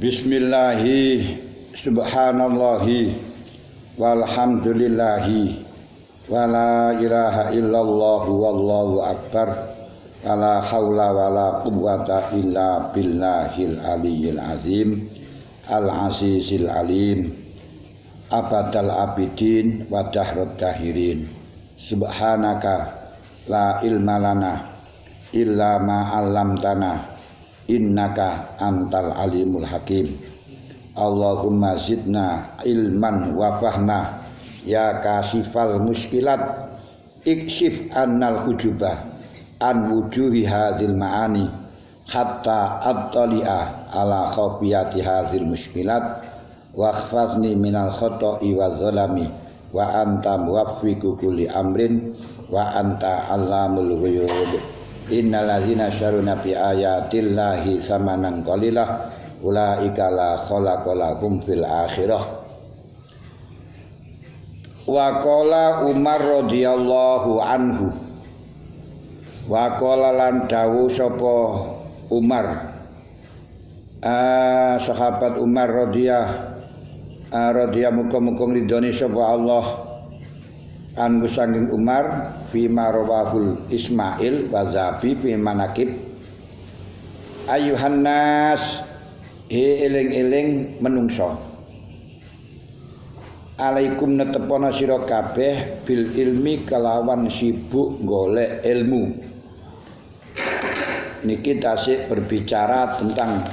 Bismillahi subhanallahi walhamdulillahi wala ilaha illallah wallahu akbar wala haula wala quwwata illa billahil aliyyil azim al azizil alim abadal abidin wa dahrut dahirin subhanaka la ilma lana illa ma 'allamtana innaka antal alimul hakim. Allahumma zidna ilman wa fahma ya kasifal muskilat ikshif annal hujubah an wujuhi hadzal ma'ani hatta attali'a ala khafiyati hadzal muskilat wa khfazni minal khoto'i wa zalami wa anta muwaffiqu kulli amrin wa anta allamul ghuyub. Innal ladzina syaruna bi ayatillahi samanan qalilah ulaika la khalaqa lahum fil akhirah. Wa qala Umar radhiyallahu anhu, wa qala lan dawuh sapa Umar, sahabat Umar radhiyallahu muga-muga ridhone sapa Allah anu sanging Umar fi marawahul Ismail wa Zabi fi manakib ayuhan nas eling-eling menungso alaikum netepana sira kabeh bil ilmi kelawan sibuk golek ilmu. Niki tasik berbicara tentang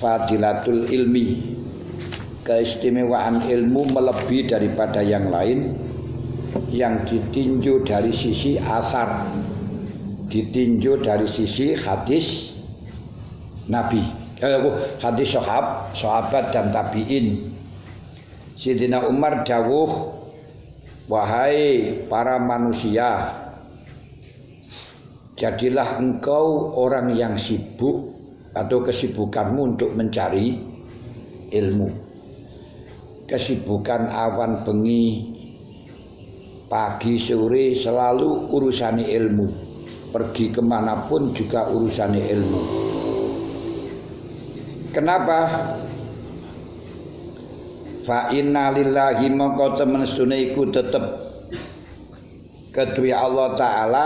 fadilatul ilmi, keistimewaan ilmu melebihi daripada yang lain yang ditinjau dari sisi asar, ditinjau dari sisi hadis Nabi, hadis sahabat dan tabi'in. Sayyidina Umar dawuh, wahai para manusia, jadilah engkau orang yang sibuk atau kesibukanmu untuk mencari ilmu. Kesibukan awan bengi, pagi sore selalu urusane ilmu, pergi kemanapun juga urusane ilmu. Kenapa? Fa inna lillahi mongko temen sedune iku tetep kedue Allah Ta'ala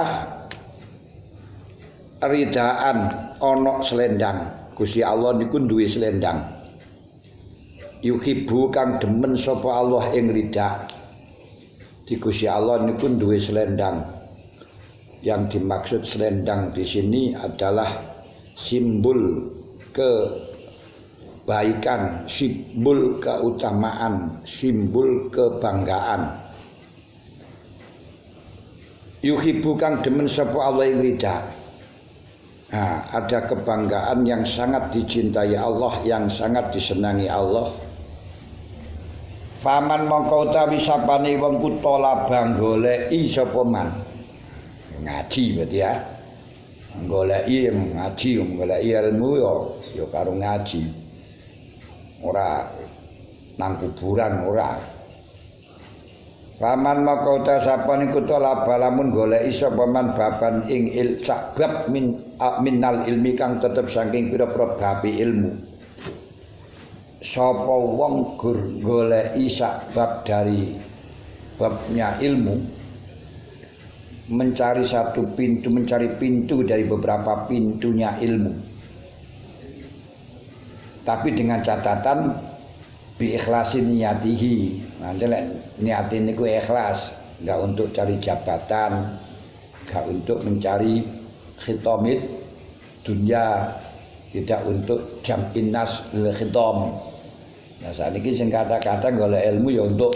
ridaan ana selendang. Gusti Allah niku duwe selendang. Yuhibbu kang demen sapa Allah ing ridha. Di Gusti Allah niku duwe selendang. Yang dimaksud selendang di sini adalah simbol kebaikan, simbol keutamaan, simbol kebanggaan. Yuhibbu kang demen sapa Allah ing ridha. Nah, ada kebanggaan yang sangat dicintai Allah, yang sangat disenangi Allah. Faman mongko utawi sapane wong kutala bang goleki sapa man. Ngaji berarti ya. Goleki ngaji, goleki ilmu ya karo ngaji. Ora nang kuburan ora. Faman mongko utawi sapane kutala balamun goleki sapa man baban ing sabab minal ilmi kang tetep saking pira-pira babi ilmu. Sapa wong goleki sebab dari babnya ilmu, mencari satu pintu, mencari pintu dari beberapa pintunya ilmu, tapi dengan catatan bi ikhlasin niyatihi. Nanti niat ini ku ikhlas, enggak untuk cari jabatan, enggak untuk mencari khitamid dunia, tidak untuk jam'in nas lil khitam. Nah saat ini sing kata-kata golek ilmu ya untuk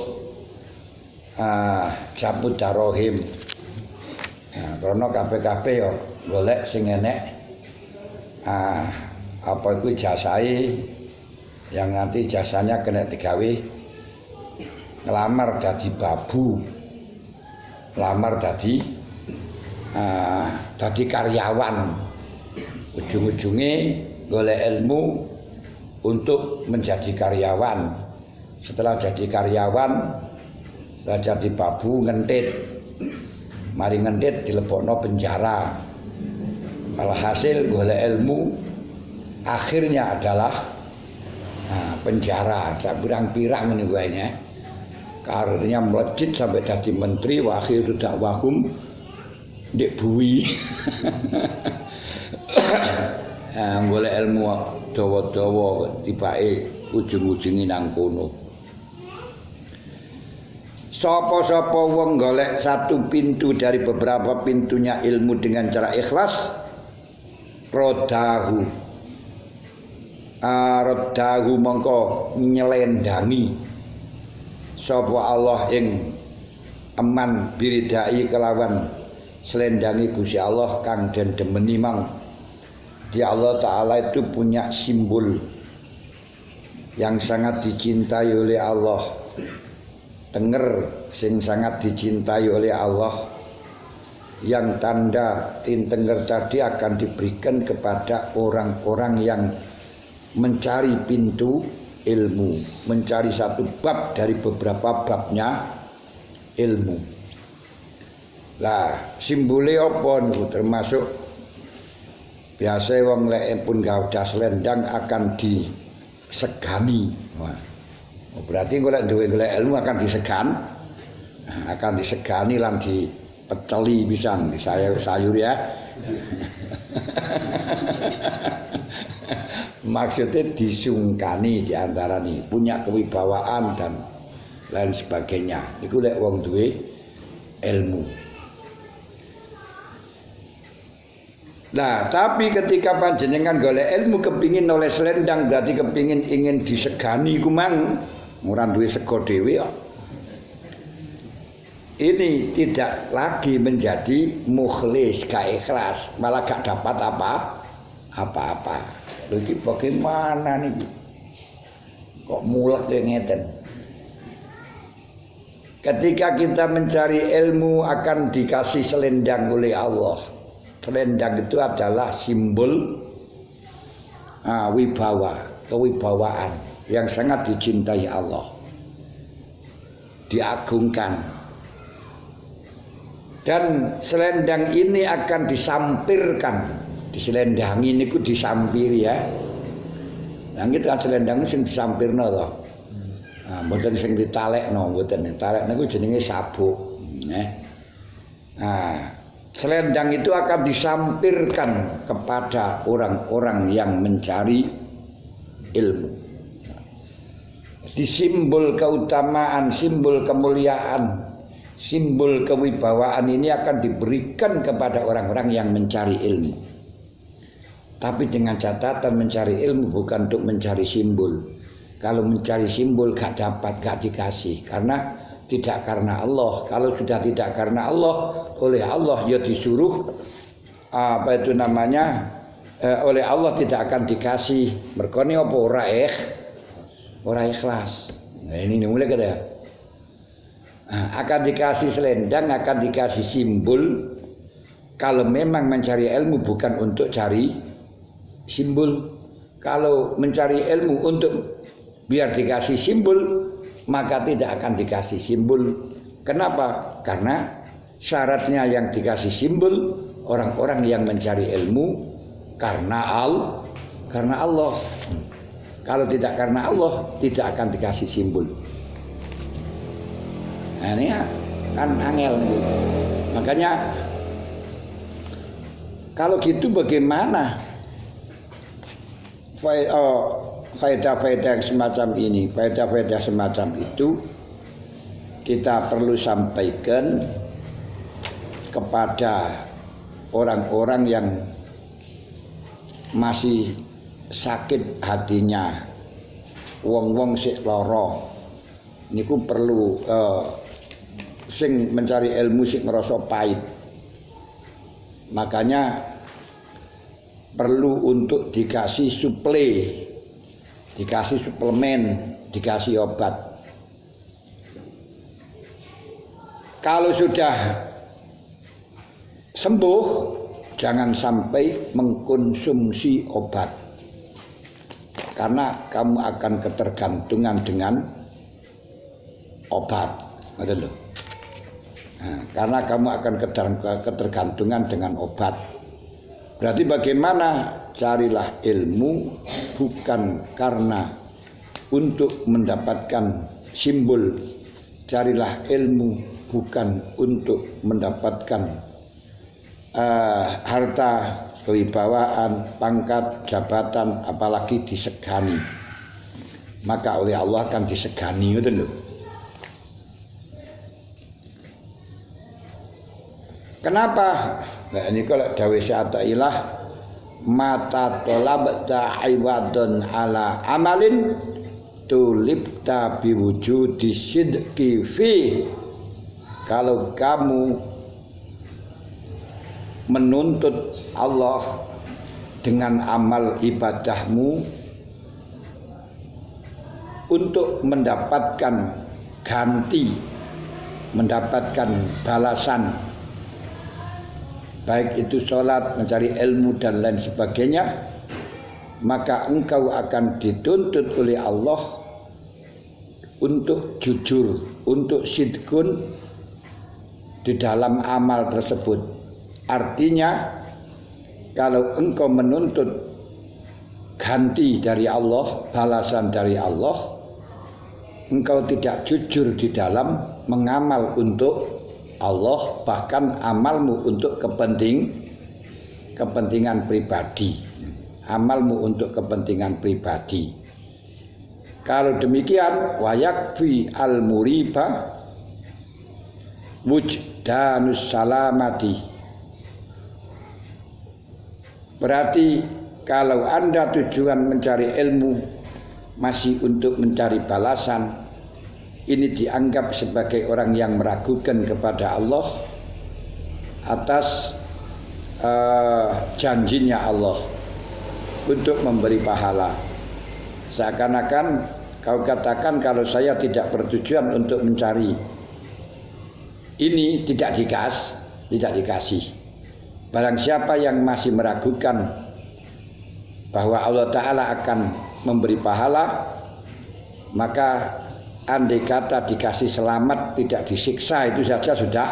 cabut darohim. Nah, karena kabeh-kabeh ya golek sing enek apa itu jasai yang nanti jasanya kena digawe ngelamar dadi babu, lamar dadi karyawan. Ujung-ujungnya golek ilmu untuk menjadi karyawan. Setelah jadi karyawan, setelah jadi babu ngentit, mari ngentit dilebokno penjara. Alhasil golek ilmu akhirnya adalah penjara, sak pirang-pirang ngene wae ya. Karirnya melejit sampai jadi menteri, wa akhiru dakwahum ndek buwi. Golek ilmu dawa-dawa tibake ujung-ujunge nang kono. Sapa-sapa wong golek satu pintu dari beberapa pintunya ilmu dengan cara ikhlas, rodahu mongko nyelendangi sapa Allah ing eman biridai kelawan selendangi Gusti Allah kang den demeni mang. Di Allah Ta'ala itu punya simbol yang sangat dicintai oleh Allah. Tenger sing sangat dicintai oleh Allah, yang tanda tintenger tadi akan diberikan kepada orang-orang yang mencari pintu ilmu, mencari satu bab dari beberapa babnya ilmu. Lah simbole apa niku? Termasuk biasa wong lek pun gadah selendang akan disegani. Wah, berarti golek duwe golek ilmu akan disegani lan dipeceli pisan, sayur ya. Maksudnya disungkani diantara nih, punya kewibawaan dan lain sebagainya. Iku lek wong duwe ilmu. Nah, tapi ketika panjenengan golek ilmu kepingin oleh selendang, berarti kepingin ingin disegani kumang, ora duwe sego dhewe kok. Ini tidak lagi menjadi mukhlis, gak ikhlas, malah gak dapat apa-apa. Lho iki bagaimana nih? Kok mulek ngeten? Ketika kita mencari ilmu akan dikasih selendang oleh Allah. Selendang itu adalah simbol wibawa, kewibawaan yang sangat dicintai Allah. Diagungkan. Dan selendang ini akan disampirkan, diselendangi ini ku disampiri ya. Yang itu kan selendang itu sing disampirno toh. Mboten sing ditalekno, mboten. Talek niku jenenge sabuk. Selendang itu akan disampirkan kepada orang-orang yang mencari ilmu. Di simbol keutamaan, simbol kemuliaan, simbol kewibawaan ini akan diberikan kepada orang-orang yang mencari ilmu. Tapi dengan catatan mencari ilmu bukan untuk mencari simbol. Kalau mencari simbol gak dapat, gak dikasih. Karena tidak karena Allah. Kalau sudah tidak karena Allah, oleh Allah ya disuruh oleh Allah tidak akan dikasih. Merkone apa ora ikhlas. Nah ini mulai kata. Akan dikasih selendang, akan dikasih simbol. Kalau memang mencari ilmu bukan untuk cari simbol. Kalau mencari ilmu untuk biar dikasih simbol, maka tidak akan dikasih simbol. Kenapa? Karena syaratnya yang dikasih simbol orang-orang yang mencari ilmu karena Allah. Kalau tidak karena Allah, tidak akan dikasih simbol. Nah, ini kan angel. Makanya kalau gitu bagaimana faedah-faedah semacam ini, faedah-faedah semacam itu kita perlu sampaikan kepada orang-orang yang masih sakit hatinya, wong-wong sik lara. Niku perlu sing mencari ilmu sik ngrasa pahit. Makanya perlu untuk dikasih suple, dikasih suplemen, dikasih obat. Kalau sudah sembuh, jangan sampai mengkonsumsi obat. Karena kamu akan ketergantungan dengan obat. Nah, karena kamu akan ketergantungan dengan obat. Berarti bagaimana? Carilah ilmu bukan karena untuk mendapatkan simbol, carilah ilmu bukan untuk mendapatkan harta, kewibawaan, pangkat, jabatan, apalagi disegani. Maka oleh Allah akan disegani, ngoten lho. Kenapa? Nah ini kalau dawuh Syaikhillah, mata tolabta iwadun ala amalin tulibta biwujudi sidqi fi. Kalau kamu menuntut Allah dengan amal ibadahmu untuk mendapatkan ganti, mendapatkan balasan, baik itu sholat, mencari ilmu dan lain sebagainya, maka engkau akan dituntut oleh Allah untuk jujur, untuk sidqun di dalam amal tersebut. Artinya kalau engkau menuntut ganti dari Allah, balasan dari Allah, engkau tidak jujur di dalam mengamal untuk Allah, bahkan amalmu untuk kepentingan pribadi. Amalmu untuk kepentingan pribadi. Kalau demikian, wayakfi al-muriba wujdanus salamati. Berarti kalau Anda tujuan mencari ilmu masih untuk mencari balasan, ini dianggap sebagai orang yang meragukan kepada Allah atas janjinya Allah untuk memberi pahala. Seakan-akan kau katakan kalau saya tidak bertujuan untuk mencari ini, tidak dikasih. Barang siapa yang masih meragukan bahwa Allah Ta'ala akan memberi pahala, maka andai kata dikasih selamat, tidak disiksa, itu saja sudah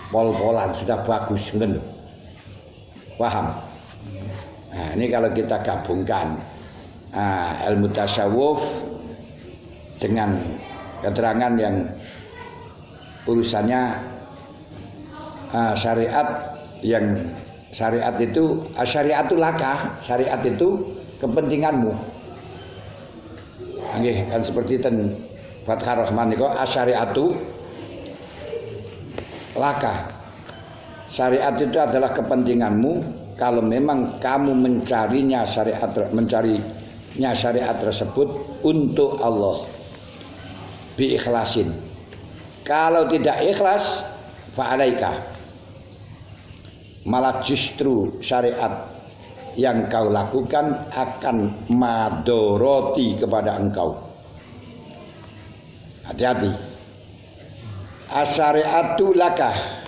pol-polan, sudah bagus. Paham? Nah, ini kalau kita gabungkan ilmu tasawuf dengan keterangan yang urusannya syariat, yang syariat itu syariatul laka, syariat itu kepentinganmu. Nggih, kan seperti ten Fathur Rahman niku asyariatu laka. Syariat itu adalah kepentinganmu kalau memang kamu mencarinya syariat tersebut untuk Allah bi ikhlasin. Kalau tidak ikhlas fa'alaika, malah justru syariat yang kau lakukan akan madoroti kepada engkau. Hati-hati. Asyariatu laka,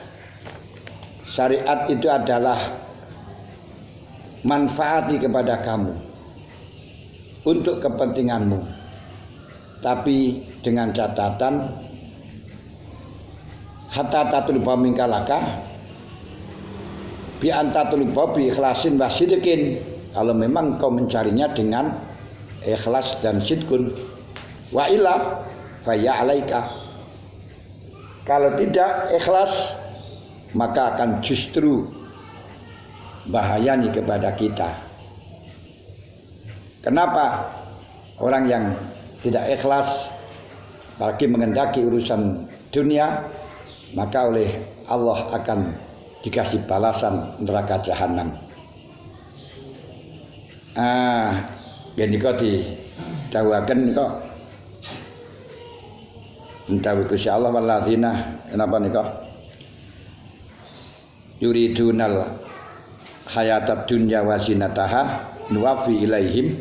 syariat itu adalah manfaati kepada kamu untuk kepentinganmu, tapi dengan catatan hatta tatluba minkalaka bi antatluba bi ikhlasin wa sidqin. Kalau memang kau mencarinya dengan ikhlas dan sidqun, wa illa fa ya alaika. Kalau tidak ikhlas, maka akan justru bahayani kepada kita. Kenapa? Orang yang tidak ikhlas apalagi mengendaki urusan dunia, maka oleh Allah akan dikasih balasan neraka jahanam. Gini kok didawuhaken kok entawih Gusti Allah walladzina kenapa nika yuridunal hayatad dunya wa zinataha nuwaffi ilaihim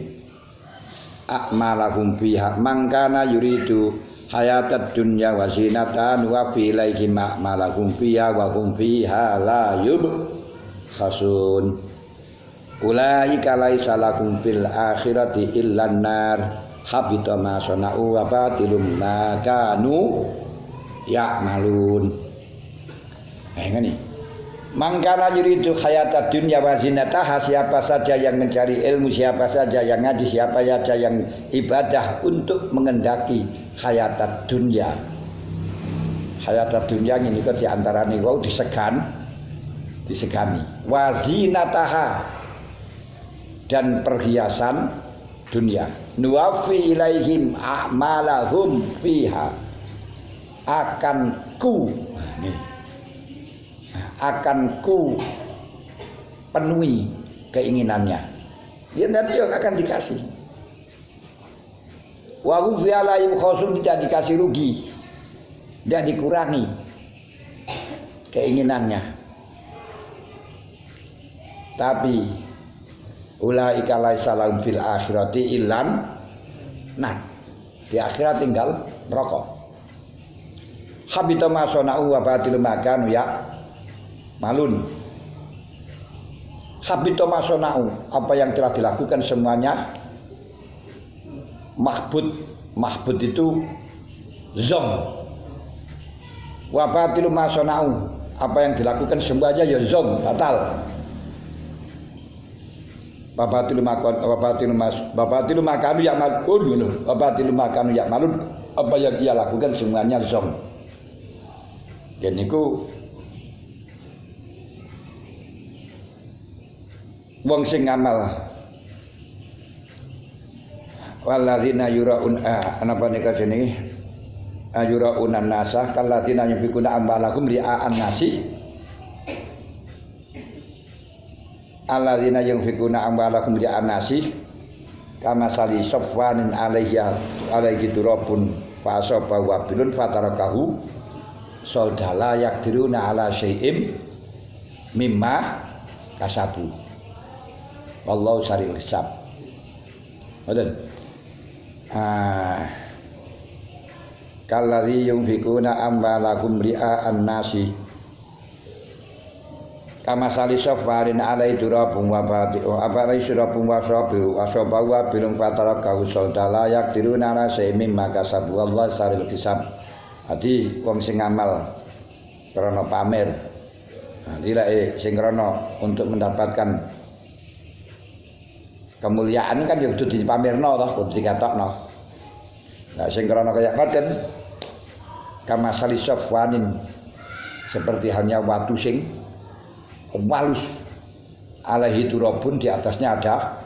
a'malahum fiha mangkana yuridu hayatad dunya wa zinataha nuwaffi ilaihim a'malahum fiha wa hum fiha la yubkhasun ulaika laisa lahum fil akhirati illan nar habita ma sana'u wa batilum ma kanu ya'malun. Ngene. Mangkana yuridu hayatad dunya wa zinataha, siapa saja yang mencari ilmu, siapa saja yang ngaji, siapa saja yang ibadah untuk mengendaki hayatad dunya. Hayatad dunya ini kok diantarane wau disegani. Wa zinataha, dan perhiasan dunia. Nuwafi ilaihim a'malahum fiha, akan ku penuhi keinginannya. Dia nanti akan dikasih. Wa hum fi alaihim khosum, tidak dikasih rugi, tidak dikurangi keinginannya. Tapi ulaika laisa lahum fil akhirati illan, nah di akhirat tinggal neraka. Habita ma sana'u wa batil ma kanu ya malun. Habita ma sana'u, apa yang telah dilakukan semuanya mahbud itu zom. Wa batil ma sana'u, apa yang dilakukan semuanya ya zom, batal. Babatilu makanu ya malun, babatilu makanu ya malun, apa yang ia lakukan semuanya zong. Dan niku wong sing ngamal walladzina yuraun anapa nika jenenge yuraunan nasa kalladzina yunfikuna amwalahum ria'an nasi, alladzina yunfikuna amwalahum ria'an nasi kama sali safwanin alaihi turabun fa asaba wabilun fatarakahu soldala yakdiruna ala syai'im mimma kasabu wallahu saril hisab. Ngoten. Kalladzi yunfikuna amwalahum ria'an nasi kama sali safarin alai durabun wa bati'u abalai surabun wa sabu wa sabawa bilung patara kau soldala yakdiruna ala syai'im mimma kasabu wallahu saril hisab. Hati wong sing ngamal krana pamer, dilake sing krana untuk mendapatkan kemuliaan kan ya kudu dipamerno toh, kudu dikatokno. Nah sing krana kaya ngoten kama sali safwanin, seperti halnya watu sing walus alaihi turabun, di atasnya ada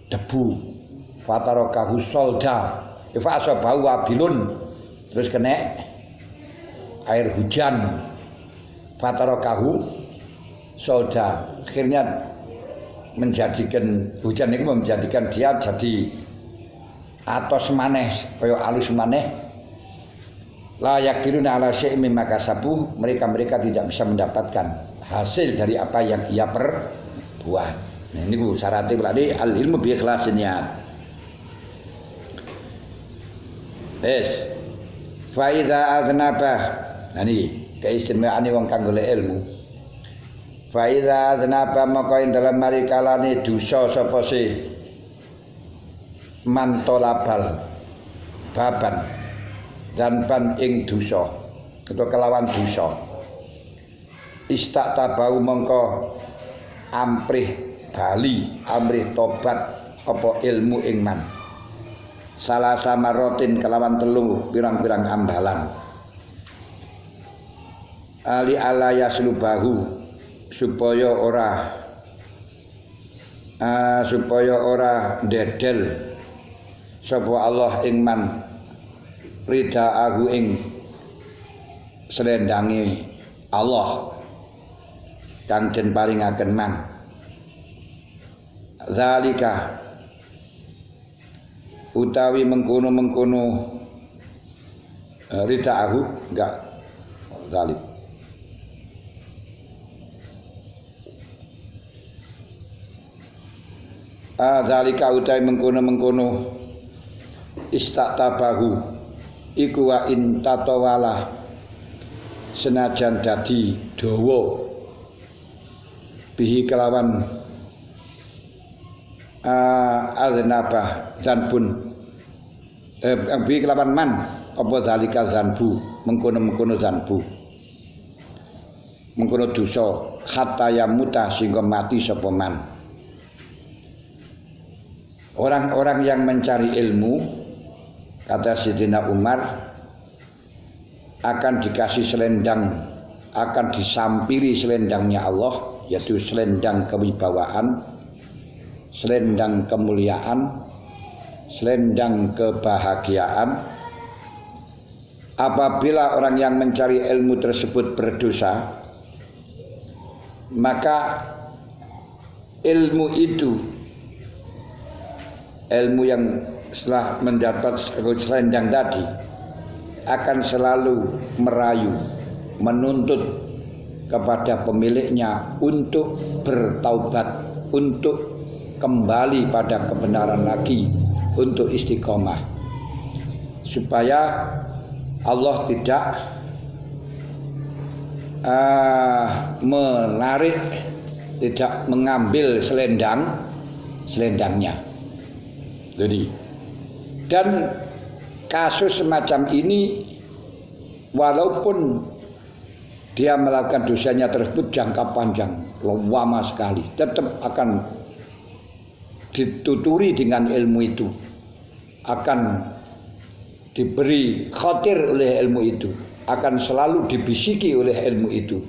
debu, fatarakahu solda fa asabahu wabilun, terus kena air hujan, fatarakahu solda, akhirnya menjadikan hujan itu menjadikan dia jadi atos maneh kaya alus maneh. La yakdiruna ala syai'in mimma kasabu, mereka tidak bisa mendapatkan hasil dari apa yang ia perbuat. Nah ini syaratnya berarti al ilmu bi ikhlasin niat. Wes fa iza aznaba, nah niki keistimewaane wong kang golek ilmu. Fa iza aznaba maka ing dalem mari kalane dosa sapa se mantolabal baban zanban ing dosa utawa kelawan dosa istaktabau mongko amprih bali amrih tobat apa ilmu ing man salah samarotin kelawan telu pirang-pirang ambalan ali ala yaslubahu supaya ora dedel sapa Allah ing man ridaahu ing slendange Allah kang den paringaken man zalika utawi mengkono ridaahu enggak zalik zalika utawi mengkono istaktabahu iku wa in tatawala senajan dadi dawa bihi kelawan aznabah zanbun bihi kelawan man apa zalika zanbu mengkono zanbu mengkono dosa hatta yamuta sehingga mati sapa man. Orang-orang yang mencari ilmu, kata Sayyidina Umar, akan dikasih selendang, akan disampiri selendangnya Allah, yaitu selendang kewibawaan, selendang kemuliaan, selendang kebahagiaan. Apabila orang yang mencari ilmu tersebut berdosa, maka ilmu itu, ilmu yang setelah mendapat selendang tadi, akan selalu merayu, menuntut kepada pemiliknya untuk bertaubat, untuk kembali pada kebenaran lagi, untuk istiqomah, supaya Allah tidak menarik, tidak mengambil selendangnya. Jadi, dan kasus semacam ini, walaupun dia melakukan dosanya tersebut jangka panjang, lama sekali, tetap akan dituturi dengan ilmu itu, akan diberi khatir oleh ilmu itu, akan selalu dibisiki oleh ilmu itu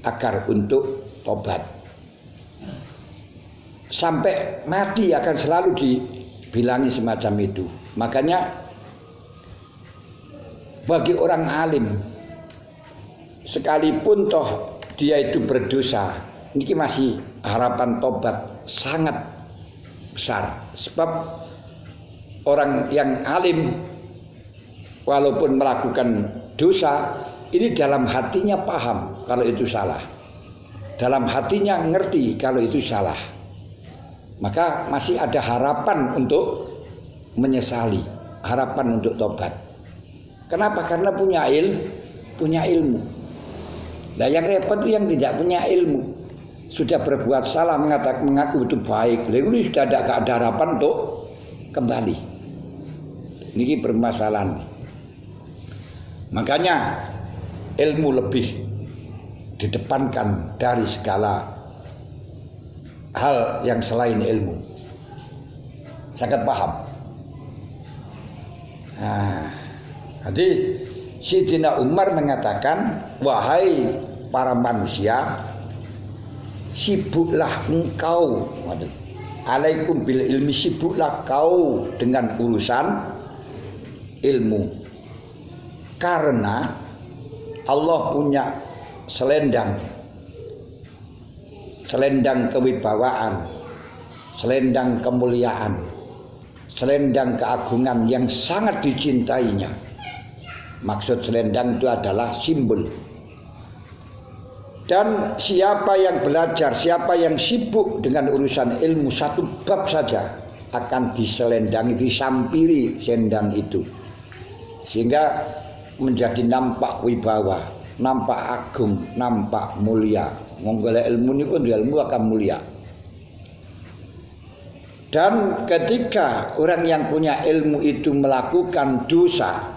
agar untuk tobat. Sampai mati akan selalu dibilangi semacam itu. Makanya bagi orang alim, sekalipun toh dia itu berdosa, ini masih harapan tobat sangat besar. Sebab orang yang alim walaupun melakukan dosa, ini dalam hatinya paham kalau itu salah, dalam hatinya ngerti kalau itu salah, maka masih ada harapan untuk menyesali, harapan untuk tobat. Kenapa? Karena punya ilmu. Nah, yang repot itu yang tidak punya ilmu, sudah berbuat salah, mengaku itu baik, lalu sudah ada harapan untuk kembali. Ini permasalahan. Makanya ilmu lebih didepankan dari segala hal yang selain ilmu. Sangat paham. Nah, jadi Sayyidina Umar mengatakan, wahai para manusia, sibuklah engkau, alaikum bil ilmi, sibuklah kau dengan urusan ilmu. Karena Allah punya selendang kewibawaan, selendang kemuliaan, selendang keagungan yang sangat dicintainya. Maksud selendang itu adalah simbol. Dan siapa yang belajar, siapa yang sibuk dengan urusan ilmu satu bab saja, akan diselendangi, disampiri selendang itu, sehingga menjadi nampak wibawa, nampak agung, nampak mulia. Menggolek ilmu ini pun ilmu akan mulia. Dan ketika orang yang punya ilmu itu melakukan dosa,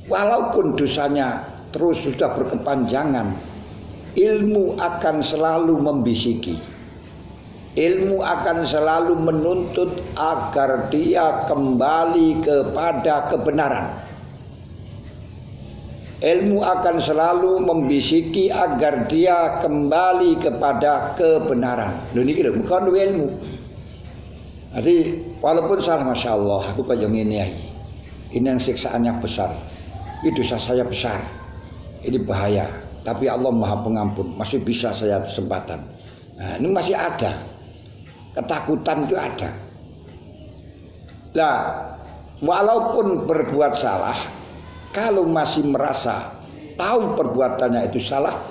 walaupun dosanya terus sudah berkepanjangan, ilmu akan selalu membisiki, ilmu akan selalu menuntut agar dia kembali kepada kebenaran. Ilmu akan selalu membisiki agar dia kembali kepada kebenaran. Lho niki lho, bukan ilmu. Jadi walaupun salah, masya Allah, aku kaya ngene iki. Ini yang siksaannya besar. Ini dosa saya besar. Ini bahaya. Tapi Allah Maha Pengampun, masih bisa saya kesempatan. Nah, ini masih ada. Ketakutan itu ada. Nah, walaupun berbuat salah, kalau masih merasa tahu perbuatannya itu salah,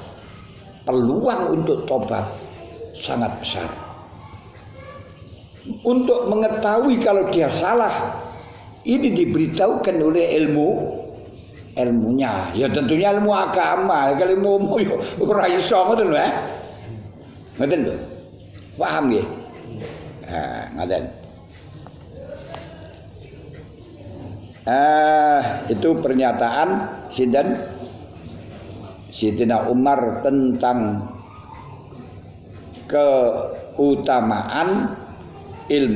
peluang untuk tobat sangat besar. Untuk mengetahui kalau dia salah, ini diberitahukan oleh ilmunya. Ya tentunya ilmu agama. Kalau ilmu ora iso ngoten lho. Ngoten lho. Paham nggih? Ngoten. Itu pernyataan sinten Sayyidina Umar tentang keutamaan ilmu.